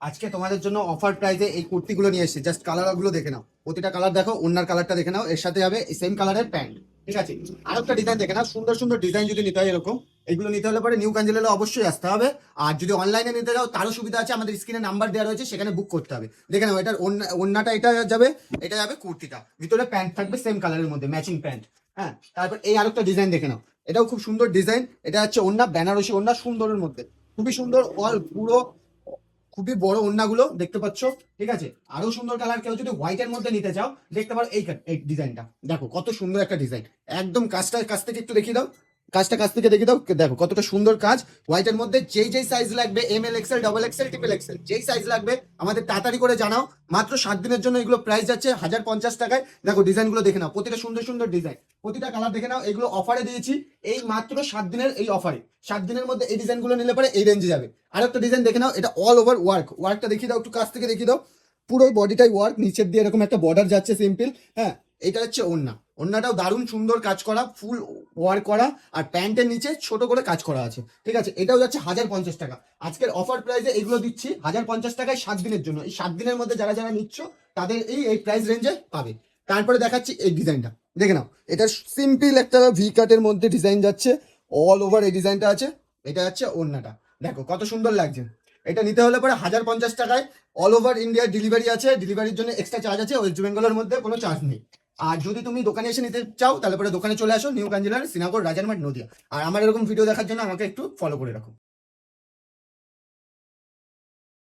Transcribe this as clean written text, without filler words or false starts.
আজকে তোমাদের জন্য অফার প্রাইসে এই কুর্তিগুলো নিয়ে এসেছি। জাস্ট কালারগুলো দেখে নাও, প্রতিটা কালার দেখো, ওন্নার কালারটা দেখে নাও, এর সাথে হবে সেম কালারের প্যান্ট। ঠিক আছে, আর একটা ডিজাইন দেখে নাও, সুন্দর সুন্দর ডিজাইন যদি নিতে হয় এরকম, এগুলো নিতে হলে পরে নিউ কাঞ্জিলালে অবশ্যই আসতে হবে। আর যদি অনলাইনে নিতে যাও তারও সুবিধা আছে, আমাদের স্ক্রিনে নাম্বার দেওয়া রয়েছে, সেখানে বুক করতে হবে। দেখে নাও, এটার ওন্নাটা এটা যাবে কুর্তিটা, ভিতরে প্যান্ট থাকবে সেম কালারের মধ্যে, ম্যাচিং প্যান্ট। হ্যাঁ, তারপর এই আরেকটা ডিজাইন দেখে নাও, এটাও খুব সুন্দর ডিজাইন। এটা হচ্ছে ওন্না, বেনারসি ওন্না, সুন্দরের মধ্যে, খুবই সুন্দর। অল পুরো খুবই বড় ওন্নাগুলো দেখতে পাচ্ছ। ঠিক আছে, আরো সুন্দর কালার, কেউ যদি হোয়াইট এর মধ্যে নিতে চাও দেখতে পারো। এই ডিজাইনটা দেখো, কত সুন্দর একটা ডিজাইন। একদম কাছ থেকে একটু দেখিয়ে দাও, কাছ থেকে দেখিয়ে দাও, দেখো কতটা সুন্দর কাজ। হোয়াইট এর মধ্যে যেই সাইজ লাগবে, M L XL, double XL, triple XL, যেই সাইজ লাগবে আমাদের তাড়াতাড়ি করে জানাও। মাত্র 7 দিনের জন্য এগুলো প্রাইস যাচ্ছে 1050 টাকায়। দেখো ডিজাইনগুলো দেখে নাও, প্রতিটা সুন্দর সুন্দর ডিজাইন, প্রতিটা কালার দেখে নাও। এগুলো অফারে দিয়েছি, এই মাত্র 7 দিনের এই অফারে। 7 দিনের মধ্যে এই ডিজাইনগুলো নিলে পরে এই রেঞ্জে যাবে। আর একটা ডিজাইন দেখে নাও, এটা অল ওভার ওয়ার্কটা দেখিয়ে দাও, একটু কাছ থেকে দেখিয়ে দাও। পুরো বডিটাই ওয়ার্ক, নিচের দিয়ে এরকম একটা বর্ডার যাচ্ছে সিম্পল। হ্যাঁ, এটা হচ্ছে ওড়না, ওড়নাটাও দারুণ সুন্দর কাজ করা, ফুল ওয়ার্ক করা, আর প্যান্টের নিচে ছোট করে কাজ করা আছে। ঠিক আছে, এটাও যাচ্ছে 1050 টাকা। আজকের অফার প্রাইসে এগুলো দিচ্ছি 1050 টাকায় 7 দিনের জন্য। এই 7 দিনের মধ্যে যারা যারা নিচ্ছ তাদের এই প্রাইস রেঞ্জে পাবে। তারপরে দেখাচ্ছি এই ডিজাইনটা, দেখে নাও। এটা সিম্পল একটা ভি কাটের মধ্যে ডিজাইন যাচ্ছে, অল ওভার এই ডিজাইনটা আছে। এটা হচ্ছে ওড়নাটা, দেখো কত সুন্দর লাগছে। এটা নিতে হলে পরে 1050 টাকায়। অল ওভার ইন্ডিয়া ডেলিভারি আছে, ডেলিভারির জন্য এক্সট্রা চার্জ আছে, ওয়েস্ট বেঙ্গলের মধ্যে কোনো চার্জ নেই। আর যদি তুমি দোকানে এসে নিতে চাও তাহলে পরে দোকানে চলে আসো, নিউ কাঞ্জিলার, শ্রীনগর, রাজারমাট, নদিয়া। আর আমার এরকম ভিডিও দেখার জন্য আমাকে একটু ফলো করে রাখো।